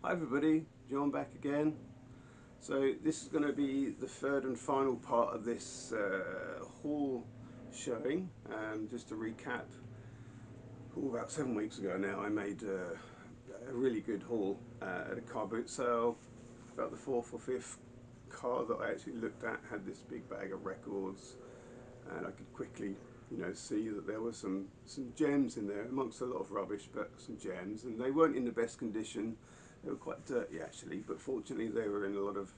Hi everybody, John back again. So this is going to be the third and final part of this haul showing. Just to recap, about 7 weeks ago now I made a really good haul at a car boot sale. About the fourth or fifth car that I actually looked at had this big bag of records, and I could quickly see that there were some gems in there amongst a lot of rubbish, but some gems, and they weren't in the best condition. They were quite dirty actually, but fortunately they were in a lot of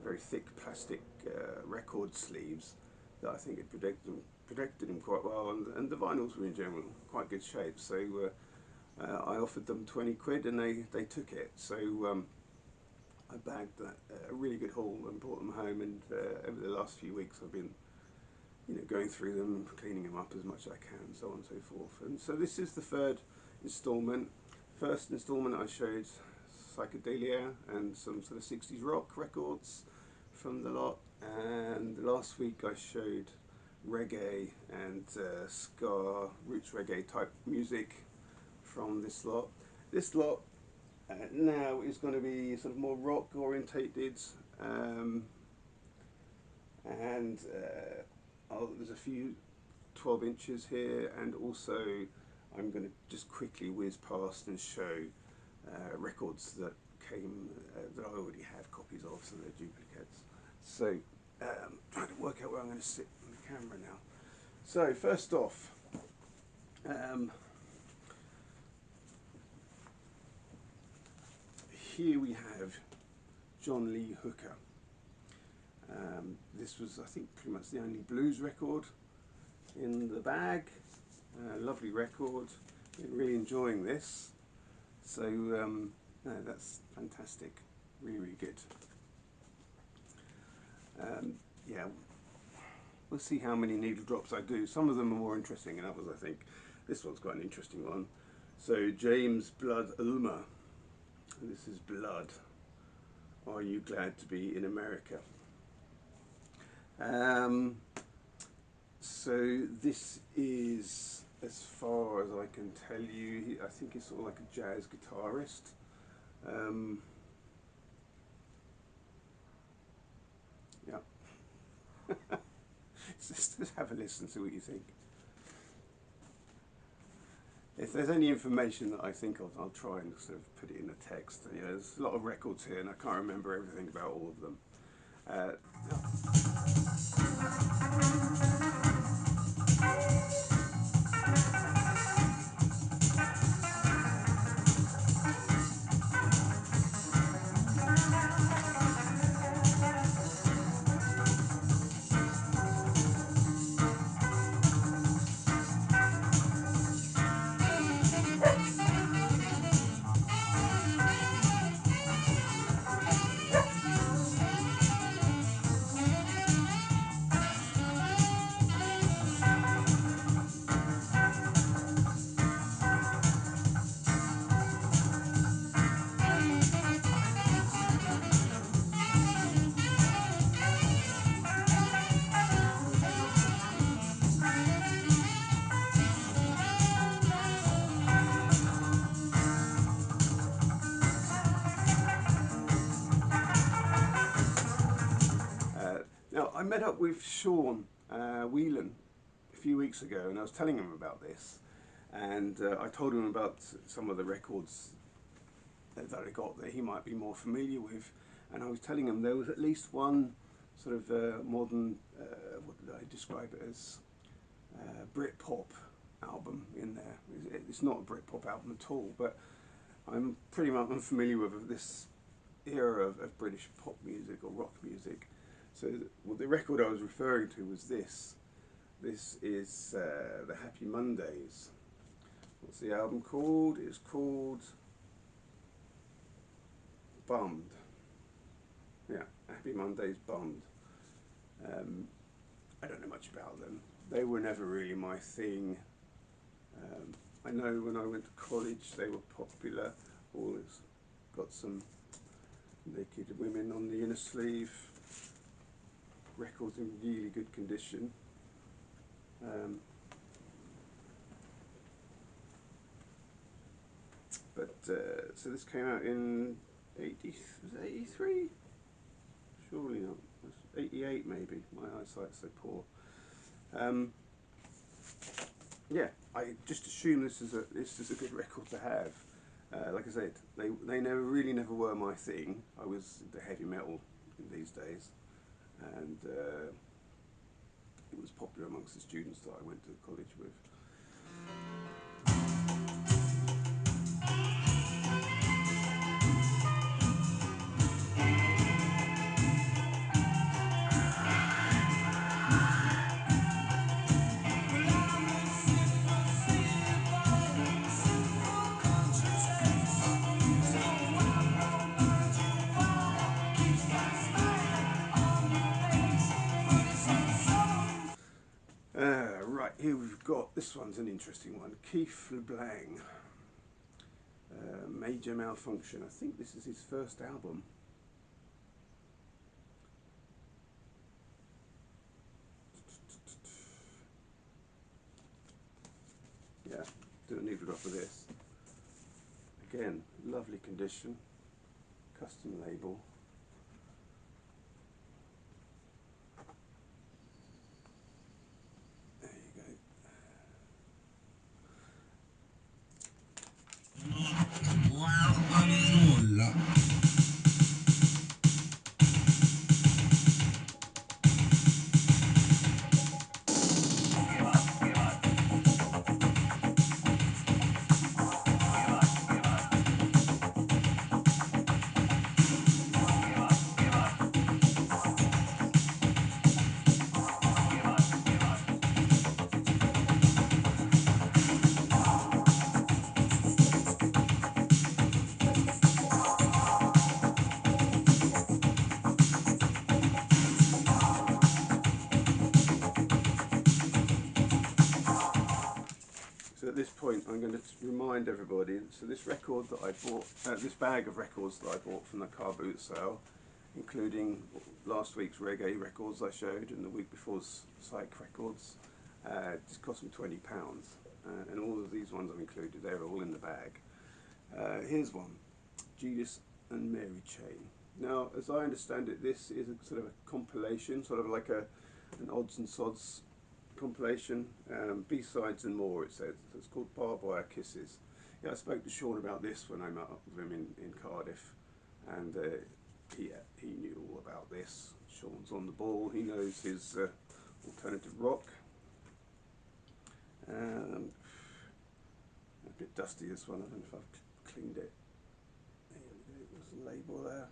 very thick plastic record sleeves that I think had protected them quite well, and the vinyls were in general quite good shape. So I offered them 20 quid and they took it. So I bagged that, a really good haul, and brought them home, and over the last few weeks I've been going through them, cleaning them up as much as I can, so on and so forth. And so this is the third instalment. First instalment I showed psychedelia and some sort of 60s rock records from the lot, and last week I showed reggae and ska, roots reggae type music from this lot. This lot now is going to be sort of more rock orientated, and there's a few 12 inches here, and also I'm going to just quickly whiz past and show records that came that I already have copies of, so they're duplicates. So trying to work out where I'm going to sit on the camera now. So first off, here we have John Lee Hooker. This was, I think, pretty much the only blues record in the bag. Lovely record. Been really enjoying this. So no, that's fantastic. Really, really good. Yeah, we'll see how many needle drops I do. Some of them are more interesting than others, I think. This one's quite an interesting one. So James Blood Ulmer. This is Blood. Are you glad to be in America? So this is, as far as I can tell you, I think he's sort of like a jazz guitarist. Yeah. Just have a listen, see what you think. If there's any information that I think of, I'll try and sort of put it in the text. There's a lot of records here, and I can't remember everything about all of them. Now, I met up with Sean Whelan a few weeks ago, and I was telling him about this, and I told him about some of the records that I got that he might be more familiar with, and I was telling him there was at least one sort of modern, what did I describe it as, Britpop album in there. It's not a Britpop album at all, but I'm pretty much unfamiliar with this era of British pop music or rock music. So the record I was referring to was this. This is the Happy Mondays. What's the album called? It's called Bummed. Yeah, Happy Mondays Bummed. I don't know much about them. They were never really my thing. I know when I went to college they were popular. Always got some naked women on the inner sleeve. Records in really good condition. But so this came out in 80, was it 83? Surely not. It was 88 maybe. My eyesight's so poor. Yeah, I just assume this is a good record to have. Like I said, they never were my thing. I was the heavy metal in these days, and it was popular amongst the students that I went to college with. Right, here we've got, this one's an interesting one, Keith LeBlanc, Major Malfunction. I think this is his first album. Yeah, do a needle-drop of this. Again, lovely condition, custom label. There you go. So at this point I'm going to remind everybody, so this record that I bought, this bag of records that I bought from the car boot sale, including last week's reggae records I showed and the week before's psych records, just cost me £20, and all of these ones I've included, they're all in the bag. Here's one, Judas and Mary Chain. Now, as I understand it, this is a sort of a compilation, sort of like an odds and sods compilation, B-sides and more, it says. So it's called Barbed Wire Kisses. Yeah, I spoke to Sean about this when I met up with him in Cardiff, and he knew all about this. Sean's on the ball, he knows his alternative rock. A bit dusty, this one, I don't know if I've cleaned it. There we go, there's a label there.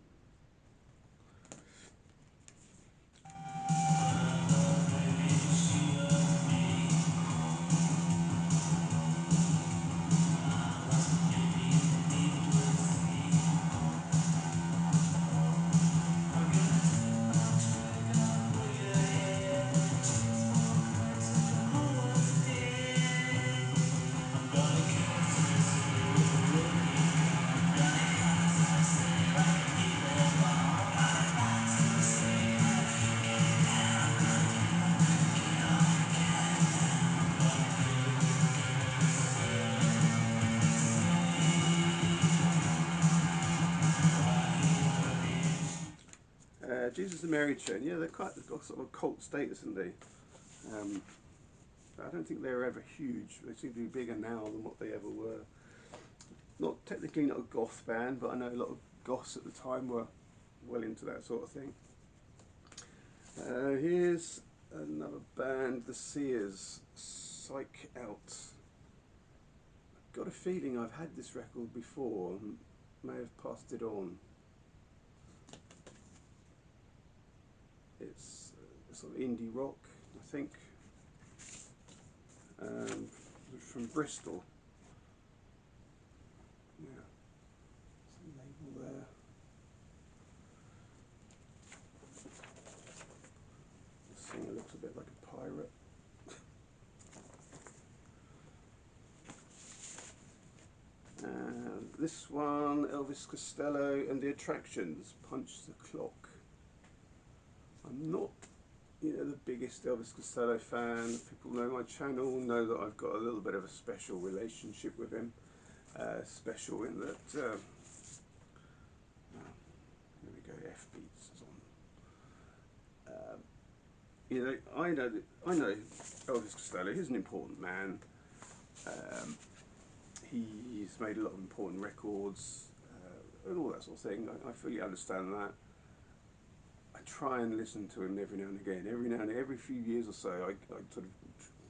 Jesus and Mary Chain, yeah, they've got sort of a cult status, haven't they? I don't think they were ever huge. They seem to be bigger now than what they ever were. Not technically not a goth band, but I know a lot of goths at the time were well into that sort of thing. Here's another band, The Sears, Psych Out. I've got a feeling I've had this record before and may have passed it on. It's sort of indie rock, I think, from Bristol. Yeah, there's a label there. The singer looks a bit like a pirate. This one, Elvis Costello and the Attractions, Punch the Clock. I'm not, the biggest Elvis Costello fan. People know my channel, know that I've got a little bit of a special relationship with him. special in that, here we go, F Beats is on. You know, I know Elvis Costello. He's an important man. He's made a lot of important records and all that sort of thing. I fully understand that. I try and listen to him every now and again. Every few years or so, I sort of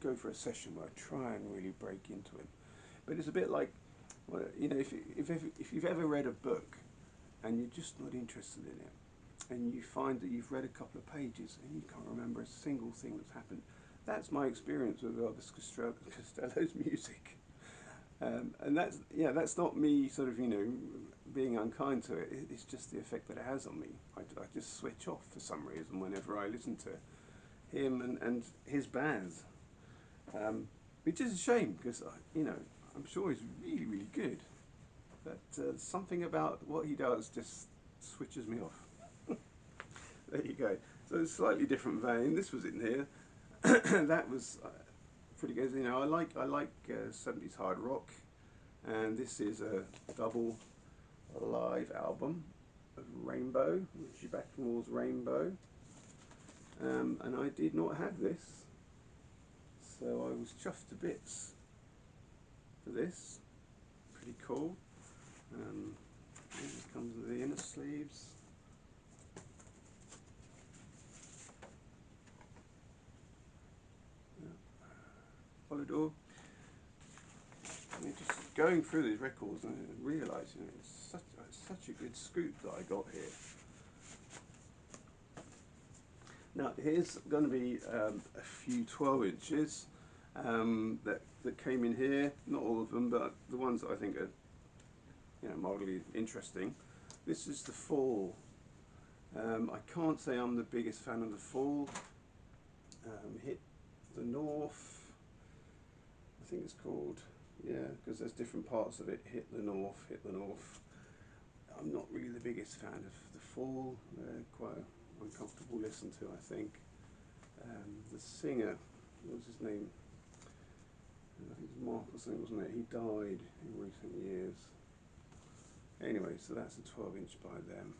go for a session where I try and really break into him. But it's a bit like, well, you know, if you've ever read a book and you're just not interested in it, and you find that you've read a couple of pages and you can't remember a single thing that's happened. That's my experience with Elvis Costello's music. And that's not me sort of, you know, being unkind to it. It's just the effect that it has on me. I just switch off for some reason whenever I listen to him and his bands. Which is a shame because, you know, I'm sure he's really, really good. But something about what he does just switches me off. There you go. So it's a slightly different vein. This was in here. That was pretty good. You know, I like 70s hard rock, and this is a double live album of Rainbow, Ritchie Blackmore's Rainbow. And I did not have this, so I was chuffed to bits for this. Pretty cool. This comes with the inner sleeves. Polydor. I mean, just going through these records and realise, you know, it's such a good scoop that I got here. Now here's going to be a few 12 inches that came in here. Not all of them, but the ones that I think are, you know, mildly interesting. This is the Fall. I can't say I'm the biggest fan of the Fall. Hit the North. I think it's called, yeah, because there's different parts of it. Hit the North, Hit the North. I'm not really the biggest fan of the Fall. They're quite uncomfortable to listen to, I think. The singer, what was his name? I think it was Mark or something, wasn't it? He died in recent years. Anyway, so that's a 12-inch by them.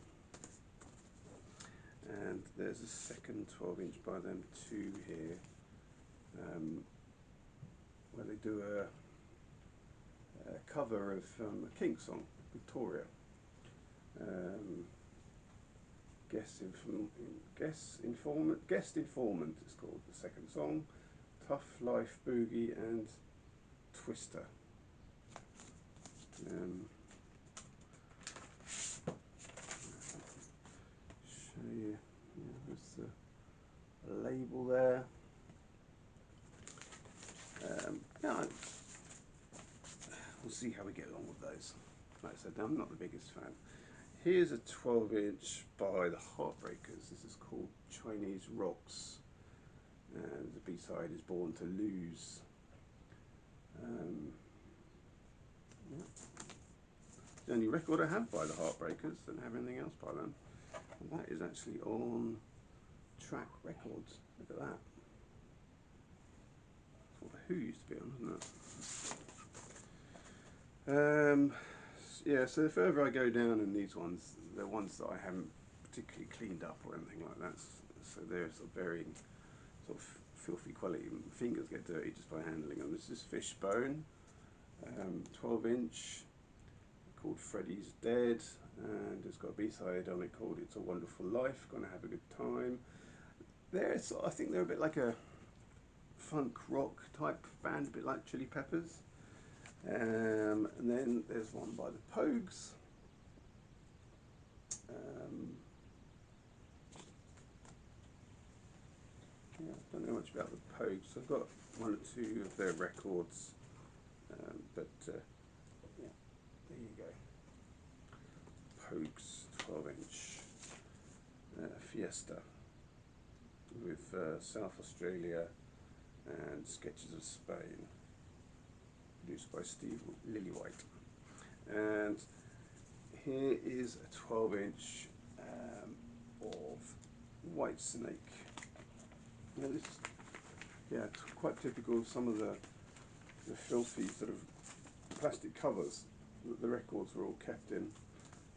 And there's a second 12-inch by them too here. Where they do a cover of a Kinks song, Victoria. Guest Informant is called the second song. Tough Life Boogie and Twister. Show you, there's the label there. Yeah, we'll see how we get along with those. Like I said, I'm not the biggest fan. Here's a 12-inch by the Heartbreakers. This is called Chinese Rocks, and the B-side is Born to Lose. Yeah. The only record I have by the Heartbreakers, don't have anything else by them, and that is actually on Track Records. Look at that. That's what the Who used to be on, isn't it? Yeah, so the further I go down in these ones, they're ones that I haven't particularly cleaned up or anything like that. So they're sort of varying sort of filthy quality. Fingers get dirty just by handling them. This is Fishbone, 12-inch, called Freddy's Dead, and it's got a B-side on it called It's a Wonderful Life. Gonna have a good time. I think they're a bit like a funk rock type band, a bit like Chili Peppers. And then there's one by the Pogues. Yeah, I don't know much about the Pogues. I've got one or two of their records, but yeah, there you go. Pogues 12-inch Fiesta with South Australia and Sketches of Spain, produced by Steve Lillywhite. And here is a 12-inch of Whitesnake. Now this is, yeah, quite typical of some of the filthy sort of plastic covers that the records were all kept in.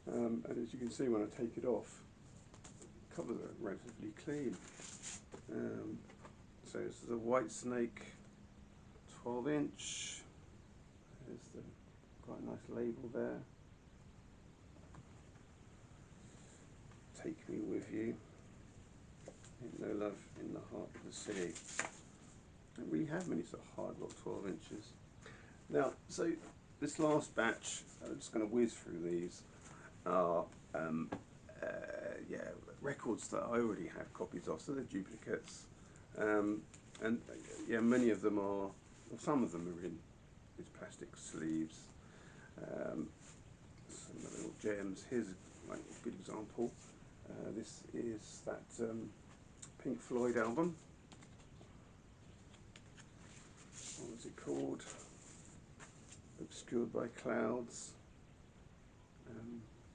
And as you can see when I take it off, the covers are relatively clean. So this is a Whitesnake 12-inch. There's the quite a nice label there. Take me with you. Ain't no love in the heart of the city. Don't really have many sort of hard rock 12 inches. Now, so this last batch, I'm just going to whiz through these, are yeah, records that I already have copies of, so they're duplicates. And yeah, many of them are, well, some of them are in these plastic sleeves. Some of the little gems. Here's like a good example. This is that Pink Floyd album. What was it called? Obscured by Clouds.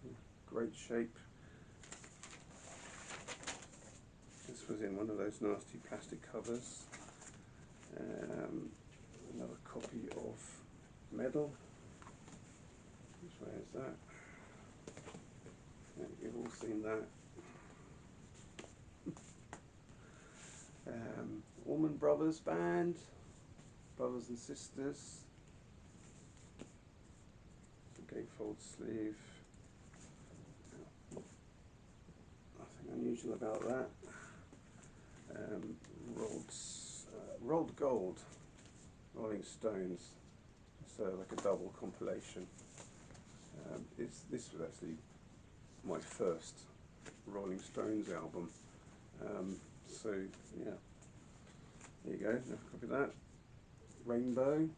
Yeah, great shape. This was in one of those nasty plastic covers. Another copy of Medal. Which way is that? Yeah, you've all seen that. Allman Brothers Band, Brothers and Sisters. It's a gatefold sleeve. Nothing unusual about that. Rolled Gold, Rolling Stones. So like a double compilation. This was actually my first Rolling Stones album. So yeah, there you go. Another copy of that. Rainbow,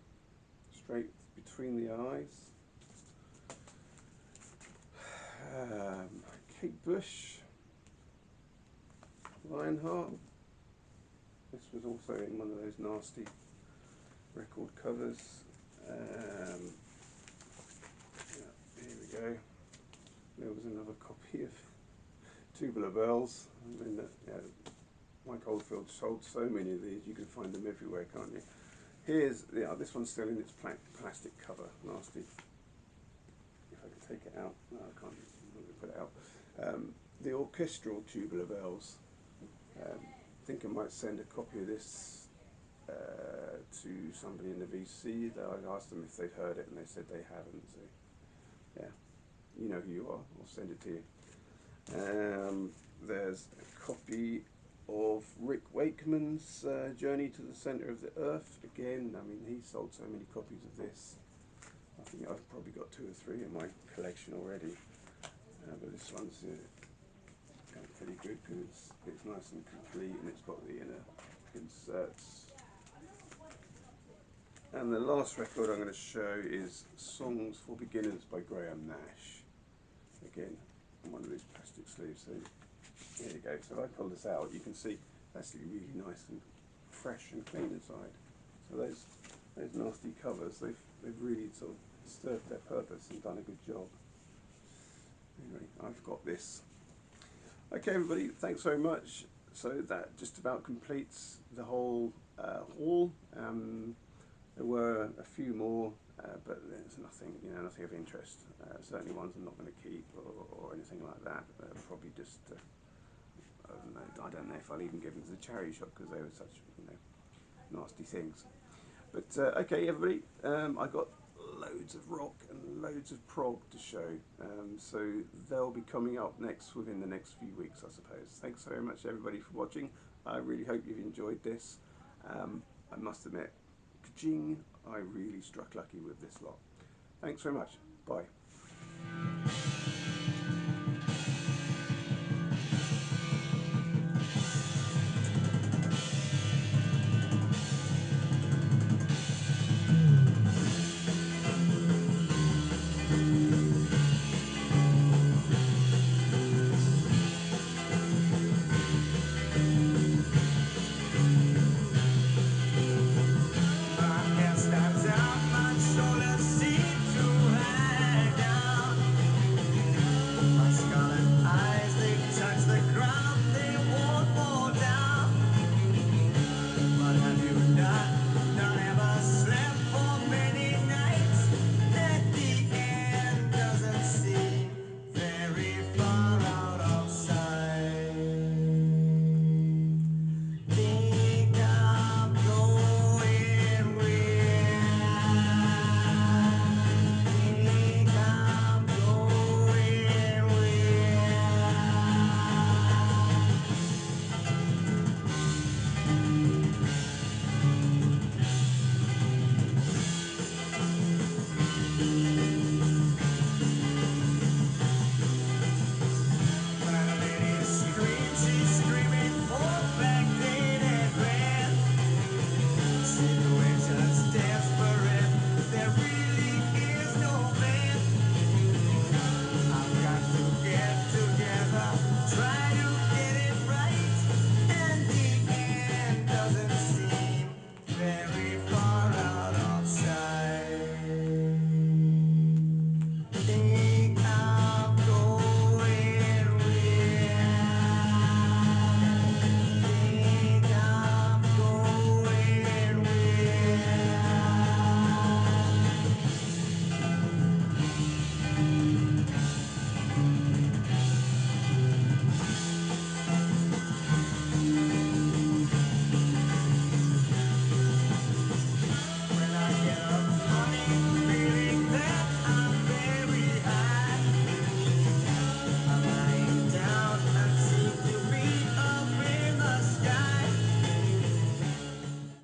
Straight Between the Eyes. Kate Bush, Lionheart. This was also in one of those nasty record covers. Yeah, here we go. There was another copy of Tubular Bells. I mean, yeah, Mike Oldfield sold so many of these, you can find them everywhere, can't you? Here's, yeah, this one's still in its plastic cover, nasty. If I can take it out, no, I can't, I'm not going to put it out. The orchestral Tubular Bells. I think I might send a copy of this to somebody in the VC. I asked them if they'd heard it, and they said they haven't. So, yeah, you know who you are. I'll send it to you. There's a copy of Rick Wakeman's Journey to the Centre of the Earth. Again, I mean, he sold so many copies of this. I think I've probably got 2 or 3 in my collection already. But this one's pretty good because it's nice and complete, and it's got the inner inserts. And the last record I'm going to show is Songs for Beginners by Graham Nash. Again, on one of these plastic sleeves. So there you go. So if I pull this out, you can see it's actually really nice and fresh and clean inside. So those nasty covers, they've really sort of served their purpose and done a good job. Anyway, I've got this. Okay, everybody, thanks very much. So that just about completes the whole haul. There were a few more, but there's nothing, nothing of interest. Certainly ones I'm not going to keep or anything like that. Probably just, I don't know if I'll even give them to the charity shop because they were such, nasty things. But okay, everybody, I got loads of rock and loads of prog to show. So they'll be coming up within the next few weeks, I suppose. Thanks very much, everybody, for watching. I really hope you've enjoyed this. I must admit, ka-ching, I really struck lucky with this lot. Thanks very much. Bye.